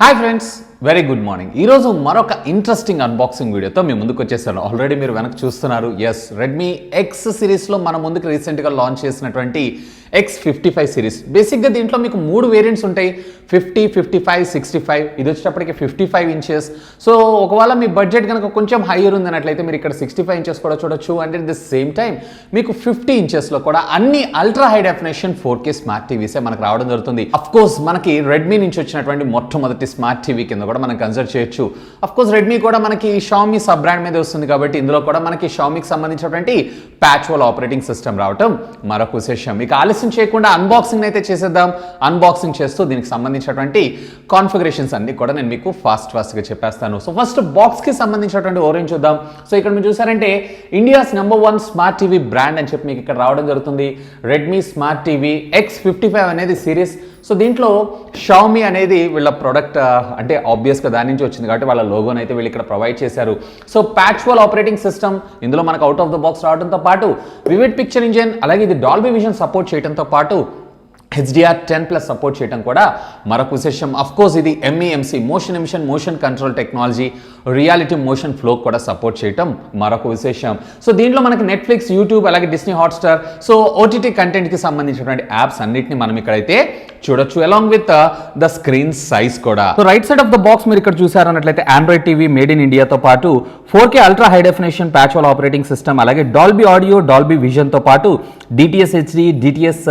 Hi friends, very good morning. ఈరోజు మరొక interesting unboxing వీడియోతో మీ ముందుకు వచ్చేసాను. ఆల్రెడీ మీరు వెనక్కి చూస్తున్నారు. ఎస్, రెడ్మీ ఎక్స్ సిరీస్లో మన ముందుకు రీసెంట్గా లాంచ్ చేసినటువంటి X55 సిరీస్. బేసిక్గా దీంట్లో మీకు 3 వేరియంట్స్ ఉంటాయి, 50, 55, 65. ఇది వచ్చేటప్పటికి 55 ఇంచెస్. సో ఒకవేళ మీ బడ్జెట్ కనుక కొంచెం హైయర్ ఉంది అన్నట్లయితే మీరు ఇక్కడ 65 ఇంచెస్ కూడా చూడొచ్చు. And at the same time మీకు 50 ఇంచెస్లో కూడా అన్ని ultra high definition 4K smart టీవీసే మనకు రావడం జరుగుతుంది. అఫ్ కోర్స్ మనకి రెడ్మీ నుంచి వచ్చినటువంటి మొట్టమొదటి స్మార్ట్ టీవీ కింద కూడా మనం కన్సిడర్ చేయొచ్చు. అఫ్ కోర్స్ రెడ్మీ కూడా మనకి షామీ సబ్ బ్రాండ్ మీద వస్తుంది కాబట్టి ఇందులో కూడా మనకి షామీకి సంబంధించినటువంటి ప్యాచ్వల్ ఆపరేటింగ్ సిస్టమ్ రావటం మరొక విశేషం. ఇక ఆలస్యం చేయకుండా అన్బాక్సింగ్ అయితే చేసేద్దాం. అన్బాక్సింగ్ చేస్తూ దీనికి సంబంధించినటువంటి కాన్ఫిగరేషన్స్ అన్ని కూడా నేను మీకు ఫాస్ట్గా చెప్పేస్తాను. సో ఫస్ట్ బాక్స్ కి సంబంధించినటువంటి ఓరెంజ్ చూద్దాం. సో ఇక్కడ మీరు చూసారంటే ఇండియాస్ #1 స్మార్ట్ టీవీ బ్రాండ్ అని చెప్పి మీకు ఇక్కడ రావడం జరుగుతుంది. రెడ్మీ స్మార్ట్ టీవీ X55 అనేది సిరీస్. సో దీంట్లో షామీ అనేది వీళ్ళ ప్రొడక్ట్, అంటే ఆబ్వియస్గా దాని నుంచి వచ్చింది కాబట్టి వాళ్ళ లోగోని అయితే వీళ్ళు ఇక్కడ ప్రొవైడ్ చేశారు. సో ప్యాచ్వల్ ఆపరేటింగ్ సిస్టమ్ ఇందులో మనకు అవుట్ ఆఫ్ ద బాక్స్ రావడంతో పాటు వివిడ్ పిక్చర్ ఇంజిన్, అలాగే ఇది డాల్బీ విజన్ సపోర్ట్ చేయడంతో పాటు HDR10+ సపోర్ట్ చేయడం కూడా మరొక విశేషం. అఫ్ కోర్స్ ఇది MEMC motion emission motion control technology, reality motion flow కూడా సపోర్ట్ చేయడం మరొక విశేషం. సో దీంట్లో మనకి నెట్ఫ్లిక్స్, యూట్యూబ్, అలాగే డిస్నీ హాట్స్టార్, సో OTT కంటెంట్కి సంబంధించినటువంటి యాప్స్ అన్నిటిని మనం ఇక్కడైతే చూడొచ్చు, along with the screen size కూడా. So right side of the box మీరు ఇక్కడ చూసారన్నట్లయితే ఆండ్రాయిడ్ టీవీ మేడ్ ఇన్ ఇండియాతో పాటు 4K ultra high definition PatchWall operating system, అలాగే డాల్బీ ఆడియో, డాల్బీ విజన్తో పాటు DTS HD, DTS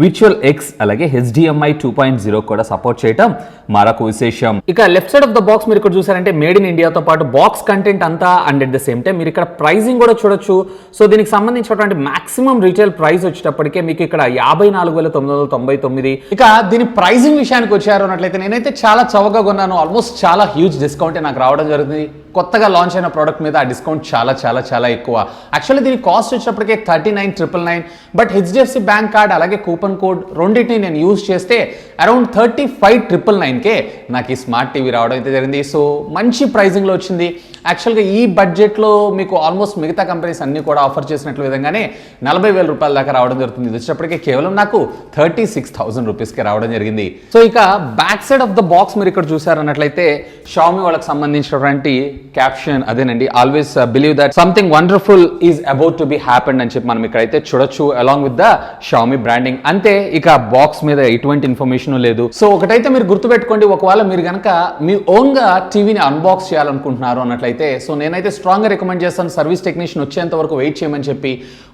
virtual X, అలాగే HDMI 2.0 కూడా సపోర్ట్ చేయటం మరొక విశేషం. ఇక left side of the box మీరు ఇక్కడ చూసారంటే మేడ్ ఇన్ ఇండియాతో పాటు బాక్స్ కంటెంట్ అంతా, and at the same time మీరు ఇక్కడ ప్రైజింగ్ కూడా చూడొచ్చు. సో దీనికి సంబంధించినటువంటి మాక్సిమం రీటైల్ ప్రైస్ వచ్చేటప్పటికే మీకు ఇక్కడ 54,999. ఇక దీని ప్రైజింగ్ విషయానికి వచ్చారు అన్నట్లయితే నేనైతే చాలా చౌకగా కొన్నాను. ఆల్మోస్ట్ చాలా హ్యూజ్ డిస్కౌంట్ నాకు రావడం జరుగుతుంది. కొత్తగా లాంచ్ అయిన ప్రోడక్ట్ మీద ఆ డిస్కౌంట్ చాలా చాలా చాలా ఎక్కువ. యాక్చువల్లీ దీని కాస్ట్ వచ్చేటప్పటికే 39,999, బట్ HDFC బ్యాంక్ కార్డ్ అలాగే కూపన్ కోడ్ రెండింటిని నేను యూజ్ చేస్తే అరౌండ్ 35,999కే నాకు ఈ స్మార్ట్ టీవీ రావడం అయితే జరిగింది. సో మంచి ప్రైజింగ్లో వచ్చింది. యాక్చువల్గా ఈ బడ్జెట్లో మీకు ఆల్మోస్ట్ మిగతా కంపెనీస్ అన్నీ కూడా ఆఫర్ చేసినట్లు విధంగానే 40,000 రూపాయల దాకా రావడం జరుగుతుంది. ఇది వచ్చేటప్పటికే కేవలం నాకు 36,000 రూపీస్కి రావడం జరిగింది. సో ఇక back side of the box మీరు ఇక్కడ చూసారన్నట్లయితే షామీ వాళ్ళకి సంబంధించినటువంటి క్యాప్షన్ అదేనండి, always believe that something wonderful is about to be happened అని చెప్పి మనం ఇక్కడైతే చూడొచ్చు, along with the Xiaomi branding. అంతే, ఇక బాక్స్ మీద ఎటువంటి ఇన్ఫర్మేషన్ లేదు. సో ఒకటైతే మీరు గుర్తుపెట్టుకోండి, ఒకవేళ మీరు కనుక మీ ఓన్ గా టీవీని అన్బాక్స్ చేయాలనుకుంటున్నారు అన్నట్లయితే సో నేనైతే స్ట్రాంగ్ గా రికమెండ్ చేస్తాను సర్వీస్ టెక్నీషియన్ వచ్చేంత వరకు వెయిట్ చేయమని చెప్పి.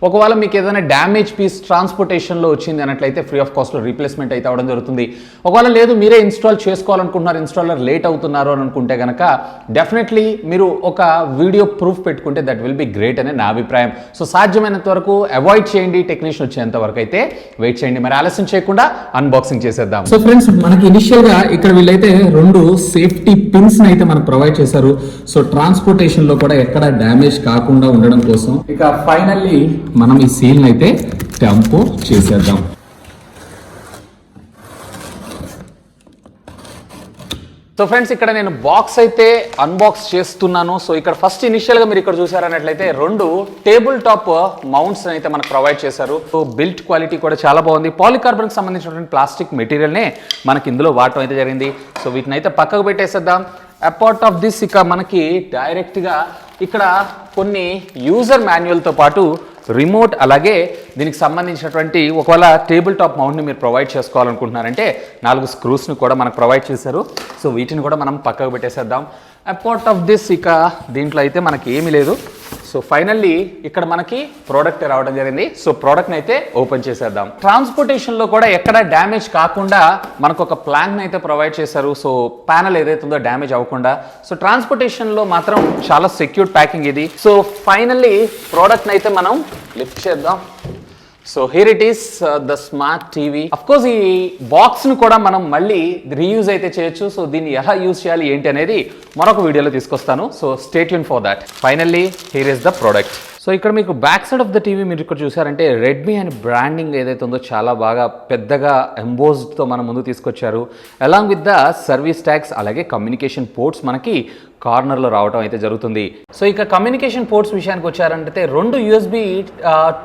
ఒకవేళ మీకు ఏదైనా డ్యామేజ్ పీస్ ట్రాన్స్పోర్టేషన్ లో వచ్చింది అన్నట్లయితే ఫ్రీ ఆఫ్ కాస్ట్ లో రీప్లేస్మెంట్ అయితే అవడం జరుగుతుంది. ఒకవేళ లేదు మీరే ఇన్స్టాల్ చేసుకోవాలనుకుంటున్నారు, ఇన్స్టాలర్ లేట్ అవుతున్నారు అని అనుకుంటే కనుక డెఫినెట్లీ మీరు ఒక వీడియో ప్రూఫ్ పెట్టుకుంటే దట్ విల్ బి గ్రేట్ అనే నా అభిప్రాయం. సో సాధ్యమైనంత వరకు అవాయిడ్ చేయండి, టెక్నీషియన్ వచ్చేంత వరకు అయితే వెయిట్ చేయండి. మరి ఆలస్యం చేయకుండా అన్బాక్సింగ్ చేసేద్దాం. సో ఫ్రెండ్స్, మనకి ఇనిషియల్ గా ఇక్కడ వీళ్ళైతే 2 సేఫ్టీ పిన్స్ అయితే మనకు ప్రొవైడ్ చేశారు. సో ట్రాన్స్పోర్టేషన్ లో కూడా ఎక్కడ డ్యామేజ్ కాకుండా ఉండడం కోసం ఇక ఫైనల్లీ మనం ఈ సీల్ అయితే టెంపో చేసేద్దాం. సో ఫ్రెండ్స్, ఇక్కడ నేను బాక్స్ అయితే అన్బాక్స్ చేస్తున్నాను. సో ఇక్కడ ఫస్ట్ ఇనిషియల్గా మీరు ఇక్కడ చూసారన్నట్లయితే 2 టేబుల్ టాప్ మౌంట్స్ అయితే మనకు ప్రొవైడ్ చేశారు. సో బిల్ట్ క్వాలిటీ కూడా చాలా బాగుంది. పాలికార్బన్కి సంబంధించినటువంటి ప్లాస్టిక్ మెటీరియల్నే మనకి ఇందులో వాడటం అయితే జరిగింది. సో వీటిని అయితే పక్కకు పెట్టేసేద్దాం. అపార్ట్ ఆఫ్ దిస్ ఇక మనకి డైరెక్ట్గా ఇక్కడ కొన్ని యూజర్ మాన్యువల్తో పాటు రిమోట్, అలాగే దీనికి సంబంధించినటువంటి ఒకవేళ టేబుల్ టాప్ మౌంట్ని మీరు ప్రొవైడ్ చేసుకోవాలనుకుంటున్నారంటే 4 స్క్రూస్ని కూడా మనకు ప్రొవైడ్ చేశారు. సో వీటిని కూడా మనం పక్కకు పెట్టేసేద్దాం. అపార్ట్ ఆఫ్ దిస్ ఇక దీంట్లో అయితే మనకి ఏమీ లేదు. సో ఫైనల్లీ ఇక్కడ మనకి ప్రోడక్ట్ రావడం జరిగింది. సో ప్రోడక్ట్ని అయితే ఓపెన్ చేసేద్దాం. ట్రాన్స్పోర్టేషన్లో కూడా ఎక్కడ డ్యామేజ్ కాకుండా మనకు ఒక ప్లాంక్ని అయితే ప్రొవైడ్ చేశారు. సో ప్యానల్ ఏదైతే ఉందో డ్యామేజ్ అవ్వకుండా. సో ట్రాన్స్పోర్టేషన్లో మాత్రం చాలా సెక్యూర్ ప్యాకింగ్ ఇది. సో ఫైనల్లీ ప్రోడక్ట్ని అయితే మనం లిఫ్ట్ చేద్దాం. So here it is the smart TV. Of course ఈ బాక్స్ ను కూడా మనం మళ్ళీ రీయూజ్ అయితే చేయొచ్చు. సో దీన్ని ఎలా యూజ్ చేయాలి ఏంటి అనేది మరొక వీడియోలో తీసుకొస్తాను. So stay tune for that. Finally here is the product. So ఇక్కడ మీకు back side of the TV మీరు ఇక్కడ చూసారంటే రెడ్మీ అని బ్రాండింగ్ ఏదైతే ఉందో చాలా బాగా పెద్దగా ఎంబోజ్డ్తో మన ముందు తీసుకొచ్చారు. Along with the service tags, అలాగే కమ్యూనికేషన్ పోర్ట్స్ మనకి కార్నర్లో రావడం అయితే జరుగుతుంది. సో ఇక కమ్యూనికేషన్ పోర్ట్స్ విషయానికి వచ్చారంటే 2 USB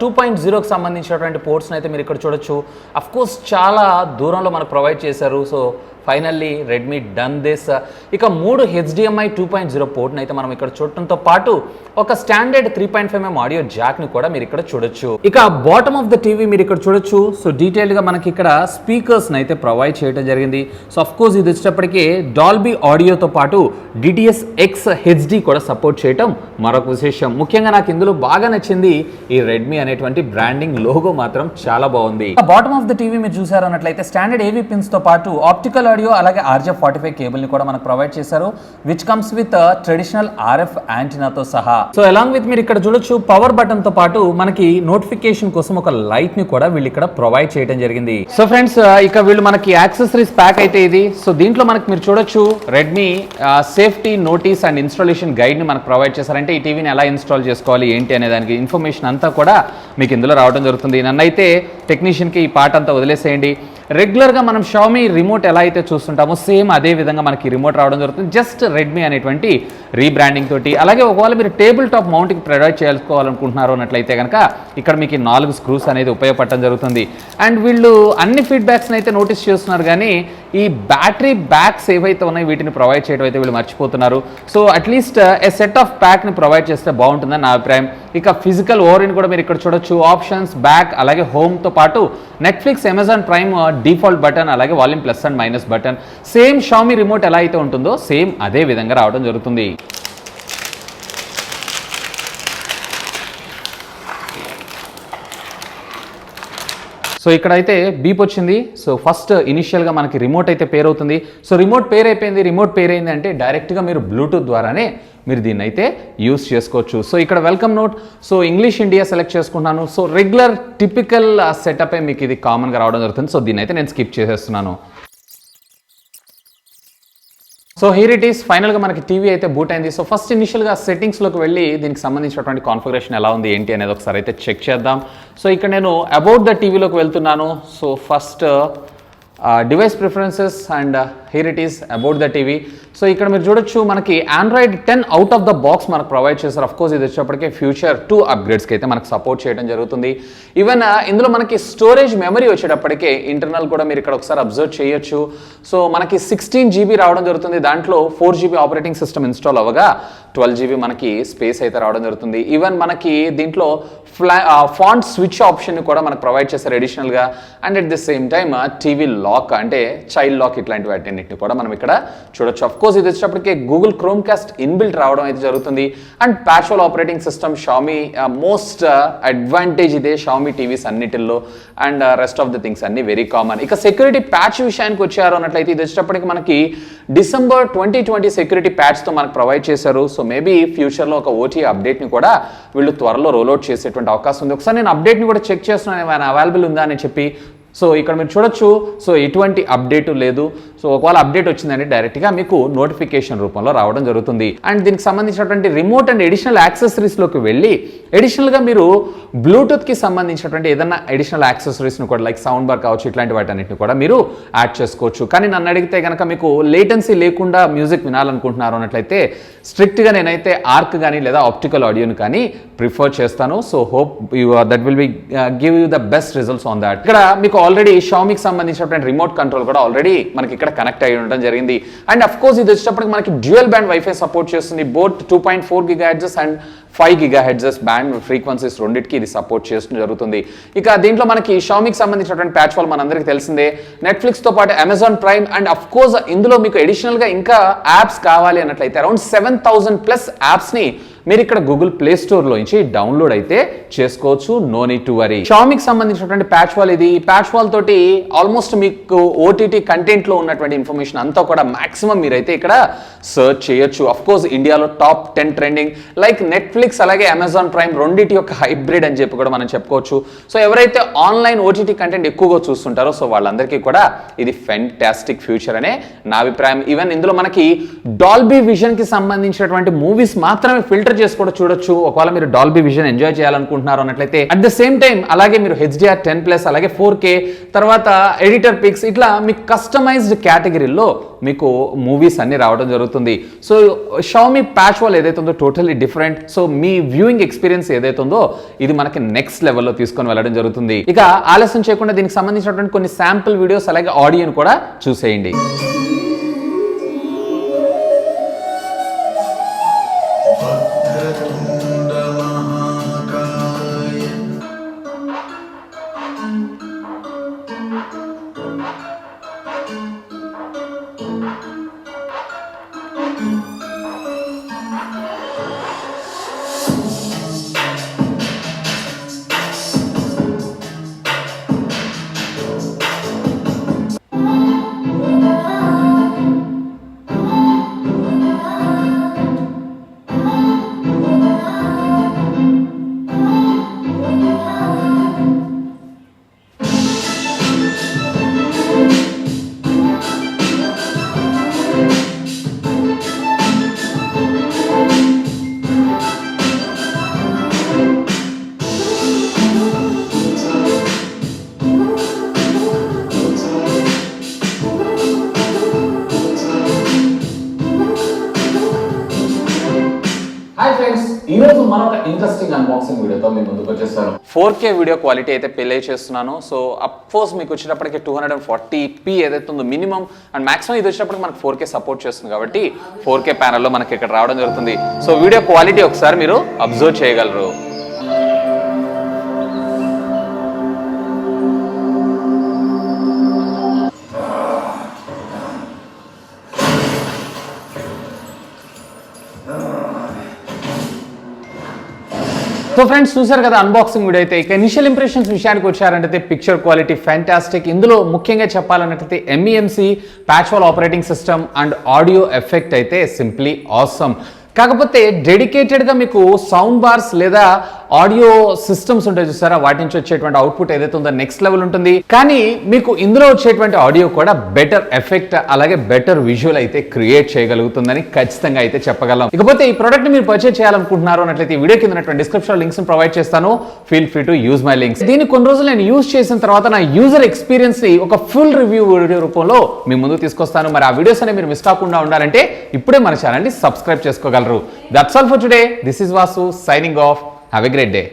2.0కి సంబంధించినటువంటి పోర్ట్స్ని అయితే మీరు ఇక్కడ చూడొచ్చు. అఫ్ కోర్స్ చాలా దూరంలో మనకు ప్రొవైడ్ చేశారు. So finally Redmi done this. ఇక 3 HDMI 2.0 పోర్ట్ని అయితే మనం ఇక్కడ చూడటంతో పాటు ఒక స్టాండర్డ్ 3.5mm ఆడియో జాక్ని కూడా మీరు ఇక్కడ చూడొచ్చు. ఇక బాటమ్ ఆఫ్ ద టీవీ మీరు ఇక్కడ చూడొచ్చు. సో డీటెయిల్గా మనకి ఇక్కడ స్పీకర్స్ని అయితే ప్రొవైడ్ చేయడం జరిగింది. సో అఫ్ కోర్స్ ఇది వచ్చేటప్పటికి డాల్బీ ఆడియోతో పాటు DTS X HD కూడా సపోర్ట్ చేయటం మరొక విశేషం. ముఖ్యంగా నాకు ఇందులో బాగా నచ్చింది ఈ రెడ్మీ అనేటువంటి బ్రాండింగ్ లోగో మాత్రం చాలా బాగుంది. బాటమ్ ఆఫ్ ద టీవీ మీరు చూసారు అన్నట్లయితే స్టాండర్డ్ AV పిన్స్ తో పాటు ఆప్టికల్ ఆడియో అలాగే RJ45 కేబుల్ ని కూడా మనకు ప్రొవైడ్ చేశారు, which comes with traditional RF యాంటీనాతో సహా. సో అలాంగ్ విత్ మీరు ఇక్కడ చూడొచ్చు పవర్ బటన్ తో పాటు మనకి నోటిఫికేషన్ కోసం ఒక లైట్ ని కూడా వీళ్ళు ఇక్కడ ప్రొవైడ్ చేయడం జరిగింది. సో ఫ్రెండ్స్ ఇక వీళ్ళు మనకి యాక్సెసరీస్ ప్యాక్ అయితే ఇది. సో దీంట్లో మనకి మీరు చూడొచ్చు Redmi safety notice and installation guide ని మనకు ప్రొవైడ్ చేశారంటే ఈ టీవీని ఎలా ఇన్స్టాల్ చేసుకోవాలి ఏంటి అనే దానికి ఇన్ఫర్మేషన్ అంతా కూడా మీకు ఇందులో రావడం జరుగుతుంది. నన్నైతే టెక్నీషియన్కి ఈ పార్ట్ అంతా వదిలేసేయండి. రెగ్యులర్గా మనం షామీ రిమోట్ ఎలా అయితే చూస్తుంటామో సేమ్ అదే విధంగా మనకి రిమోట్ రావడం జరుగుతుంది, జస్ట్ రెడ్మీ అనేటువంటి రీబ్రాండింగ్ తోటి. అలాగే ఒకవేళ మీరు టేబుల్ టాప్ మౌంట్కి ప్రొవైడ్ చేసుకోవాలనుకుంటున్నారు అన్నట్లయితే కనుక ఇక్కడ మీకు 4 స్క్రూస్ అనేది ఉపయోగపడటం జరుగుతుంది. అండ్ వీళ్ళు అన్ని ఫీడ్బ్యాక్స్ని అయితే నోటీస్ చేస్తున్నారు, కానీ ఈ బ్యాటరీ బ్యాక్స్ ఏవైతే ఉన్నాయో వీటిని ప్రొవైడ్ చేయడం అయితే వీళ్ళు మర్చిపోతున్నారు. So at least a set of ప్యాక్ని ప్రొవైడ్ చేస్తే బాగుంటుందని నా అభిప్రాయం. ఇక ఫిజికల్ ఓవరిని కూడా మీరు ఇక్కడ చూడొచ్చు, ఆప్షన్స్, బ్యాక్ అలాగే హోమ్తో పాటు Netflix, Amazon Prime default button అలాగే volume plus and minus button same Xiaomi remote ఎలా అయితే ఉంటుందో సేమ్ అదే విధంగా రావడం జరుగుతుంది. సో ఇక్కడైతే బీప్ వచ్చింది. సో ఫస్ట్ ఇనిషియల్గా మనకి రిమోట్ అయితే పేర్ అవుతుంది. సో రిమోట్ పేర్ అయిపోయింది. రిమోట్ పేర్ అయింది అంటే డైరెక్ట్గా మీరు బ్లూటూత్ ద్వారానే మీరు దీన్ని అయితే యూస్ చేసుకోవచ్చు. సో ఇక్కడ welcome note, so English India select చేసుకుంటున్నాను. సో రెగ్యులర్ టిపికల్ సెటప్ మీకు ఇది కామన్గా రావడం జరుగుతుంది. సో దీన్ని అయితే నేను స్కిప్ చేసేస్తున్నాను. సో హియర్ ఇట్ ఈస్, ఫైనల్గా మనకి టీవీ అయితే బూట్ అయింది. సో ఫస్ట్ ఇనిషియల్గా సెట్టింగ్స్లోకి వెళ్ళి దీనికి సంబంధించినటువంటి కాన్ఫిగరేషన్ ఎలా ఉంది ఏంటి అనేది ఒకసారి అయితే చెక్ చేద్దాం. సో ఇక్కడ నేను అబౌట్ ద టీవీలోకి వెళ్తున్నాను. So first device preferences and here it is about the TV. So ఇక్కడ మీరు చూడొచ్చు మనకి Android 10 out of the box మనకు ప్రొవైడ్ చేశారు. అఫ్ కోర్స్ ఇది వచ్చేప్పటికే ఫ్యూచర్ 2 అప్గ్రేడ్స్కి అయితే మనకు సపోర్ట్ చేయడం జరుగుతుంది. ఈవెన్ ఇందులో మనకి స్టోరేజ్ మెమరీ వచ్చేటప్పటికే ఇంటర్నల్ కూడా మీరు ఇక్కడ ఒకసారి అబ్జర్వ్ చేయొచ్చు. సో మనకి 16 GB రావడం జరుగుతుంది. దాంట్లో 4 GB ఆపరేటింగ్ సిస్టమ్ ఇన్స్టాల్ అవ్వగా 12 GB మనకి స్పేస్ అయితే రావడం జరుగుతుంది. ఈవెన్ మనకి దీంట్లో ఫాంట్ స్విచ్ ఆప్షన్ కూడా మనకు ప్రొవైడ్ చేశారు అడిషనల్గా. And at the same time TV lock అంటే చైల్డ్ లాక్ ఇట్లాంటి వాటిన్నిటిని కూడా మనం ఇక్కడ చూడొచ్చు. అఫ్ కోర్స్ ఇది వచ్చేటప్పటికి గూగుల్ క్రోమ్ కాస్ట్ ఇన్బిల్ట్ రావడం అయితే జరుగుతుంది. And PatchWall operating system Xiaomi most advantage ఇదే షామీ టీవీస్ అన్నిటిల్లో. And rest of the things అన్ని వెరీ కామన్. ఇక సెక్యూరిటీ ప్యాచ్ విషయానికి వచ్చారు అన్నట్లయితే ఇది వచ్చేటప్పటికి మనకి December 2020 సెక్యూరిటీ ప్యాచ్తో మనకు ప్రొవైడ్ చేశారు. సో మేబీ ఫ్యూచర్లో ఒక OTA అప్డేట్ని కూడా వీళ్ళు త్వరలో రోల్అవుట్ చేసేటువంటి అవకాశం ఉంది. ఒకసారి నేను అప్డేట్ని కూడా చెక్ చేస్తున్నాను ఏమైనా అవైలబుల్ ఉందా అని చెప్పి. సో ఇక్కడ మీరు చూడొచ్చు, సో ఎటువంటి అప్డేటు లేదు. సో ఒకవేళ అప్డేట్ వచ్చిందంటే డైరెక్ట్గా మీకు నోటిఫికేషన్ రూపంలో రావడం జరుగుతుంది. అండ్ దీనికి సంబంధించినటువంటి రిమోట్ అండ్ ఎడిషనల్ యాక్సెసరీస్లోకి వెళ్ళి ఎడిషనల్గా మీరు బ్లూటూత్కి సంబంధించినటువంటి ఏదైనా ఎడిషనల్ యాక్సెసరీస్ని కూడా లైక్ సౌండ్ బార్ కావచ్చు ఇట్లాంటి వాటన్నిటిని కూడా మీరు యాడ్ చేసుకోవచ్చు. కానీ నన్ను అడిగితే కనుక మీకు లేటెన్సీ లేకుండా మ్యూజిక్ వినాలనుకుంటున్నారు అన్నట్లయితే స్ట్రిక్ట్గా నేనైతే ఆర్క్ కానీ లేదా ఆప్టికల్ ఆడియోని కానీ ప్రిఫర్ చేస్తాను. So hope that will be give you the best results on that. ఇక్కడ మీకు ఆల్రెడీ షామీకి సంబంధించినటువంటి రిమోట్ కంట్రోల్ కూడా ఆల్రెడీ మనకి ఇక్కడ కనెక్ట్ అయ్యి ఉండడం జరిగింది. అండ్ అఫ్ కోర్స్ ఇది వచ్చేటప్పటికి మనకి డ్యూయల్ బ్యాండ్ వైఫై సపోర్ట్ చేస్తుంది. Both 2.4 GHz and 5 GHz band frequencies రెండింటికి ఇది సపోర్ట్ చేయడం జరుగుతుంది. ఇక దీంట్లో మనకి షామీకి సంబంధించినటువంటి ప్యాచ్ వాల్ మనందరికీ తెలిసిందే. నెట్ఫ్లిక్స్తో పాటు Amazon prime and of course ఇందులో మీకు అడిషనల్గా ఇంకా యాప్స్ కావాలి అన్నట్లయితే అరౌండ్ 7,000+ యాప్స్ని మీరు ఇక్కడ గూగుల్ ప్లే స్టోర్లో నుంచి డౌన్లోడ్ అయితే చేసుకోవచ్చు. No need to worry. షామీకి సంబంధించినటువంటి ప్యాచ్ వాల్ ఇది. ఈ ప్యాచ్ వాల్ తోటి ఆల్మోస్ట్ మీకు OTT కంటెంట్లో ఉన్నటువంటి ఇన్ఫర్మేషన్ అంతా కూడా మాక్సిమం మీరైతే ఇక్కడ సర్చ్ చేయొచ్చు. అఫ్ కోర్స్ ఇండియాలో టాప్ 10 ట్రెండింగ్ లైక్ నెట్ఫ్లిక్స్ అలాగే అమెజాన్ ప్రైమ్ రెండింటి యొక్క హైబ్రిడ్ అని చెప్పి కూడా మనం చెప్పుకోవచ్చు. సో ఎవరైతే ఆన్లైన్ OTT కంటెంట్ ఎక్కువగా చూస్తుంటారో సో వాళ్ళందరికీ కూడా ఇది ఫెంటాస్టిక్ ఫ్యూచర్ అనే నా అభిప్రాయం. ఈవెన్ ఇందులో మనకి డాల్బీ విజన్కి సంబంధించినటువంటి మూవీస్ మాత్రమే ఫిల్టర్ చేసి కూడా చూడొచ్చు. ఒకవేళ మీరు డాల్బీ విజన్ ఎంజాయ్ చేయాలనుకుంటున్నారు అన్నట్లయితే అట్ ద సేమ్ టైం అలాగే మీరు HDR10+ అలాగే 4K తర్వాత ఎడిటర్ పిక్స్ ఇట్లా మీకు కస్టమైజ్డ్ కేటగిరీలో మీకు మూవీస్ అన్ని రావడం జరుగుతుంది. సో షామీ ప్యాచ్ వాల్ ఏదైతే ఉందో టోటల్లీ డిఫరెంట్. సో మీ వ్యూయింగ్ ఎక్స్పీరియన్స్ ఏదైతే ఉందో ఇది మనకి నెక్స్ట్ లెవెల్లో తీసుకొని వెళ్ళడం జరుగుతుంది. ఇక ఆలస్యం చేయకుండా దీనికి సంబంధించినటువంటి కొన్ని శాంపుల్ వీడియోస్ అలాగే ఆడియోని కూడా చూసేయండి. ఫ్రెండ్స్, ఈ రోజు మరొక ఇంట్రెస్టింగ్ అన్బాక్సింగ్ వీడియోతో మీ ముందుకు వచ్చేసాను. 4K వీడియో క్వాలిటీ అయితే ప్లే చేస్తున్నాను. సో అఫ్కోర్స్ మీకు వచ్చేటప్పటికి 240p ఏదైతే ఉందో మినిమం అండ్ మాక్సిమం ఇది వచ్చేటప్పటికి మనకు 4K సపోర్ట్ చేస్తుంది కాబట్టి 4K ప్యానల్లో మనకి ఇక్కడ రావడం జరుగుతుంది. సో వీడియో క్వాలిటీ ఒకసారి మీరు అబ్జర్వ్ చేయగలరు. సో ఫ్రెండ్స్, చూసారు కదా అన్బాక్సింగ్ వీడియో అయితే. ఇక ఇనిషియల్ ఇంప్రెషన్స్ విషయానికి వచ్చారంటే పిక్చర్ క్వాలిటీ ఫ్యాంటాస్టిక్. ఇందులో ముఖ్యంగా చెప్పాలన్నట్లయితే MEMC patch wall operating system and audio effect అయితే సింప్లీ ఆసమ్. కాకపోతే డెడికేటెడ్గా మీకు సౌండ్ బార్స్ లేదా ఆడియో సిస్టమ్స్ ఉంటాయి చూసారా, వాటి నుంచి వచ్చేటువంటి అవుట్పుట్ ఏదైతే ఉందో నెక్స్ట్ లెవెల్ ఉంటుంది. కానీ మీకు ఇందులో వచ్చేటువంటి ఆడియో కూడా బెటర్ ఎఫెక్ట్ అలాగే బెటర్ విజువల్ అయితే క్రియేట్ చేయగలుగుతుందని ఖచ్చితంగా అయితే చెప్పగలం. ఇకపోతే ఈ ప్రోడక్ట్ మీరు పర్చేస్ చేయాలనుకుంటున్నారు అన్నట్లయితే ఈ వీడియో కింద డిస్క్రిప్షన్ లింక్స్ ప్రొవైడ్ చేస్తాను. Feel free to use my links. దీన్ని కొన్ని రోజులు నేను యూజ్ చేసిన తర్వాత నా యూజర్ ఎక్స్పీరియన్స్ ని ఒక ఫుల్ రివ్యూ వీడియో రూపంలో మీ ముందుకు తీసుకొస్తాను. మరి ఆ వీడియోస్ అనేవి మీరు మిస్ కాకుండా ఉండాలంటే ఇప్పుడే మన ఛానల్ ని సబ్స్క్రైబ్ చేసుకోగలరు. That's all for today. This is Vasu signing off. Have a great day.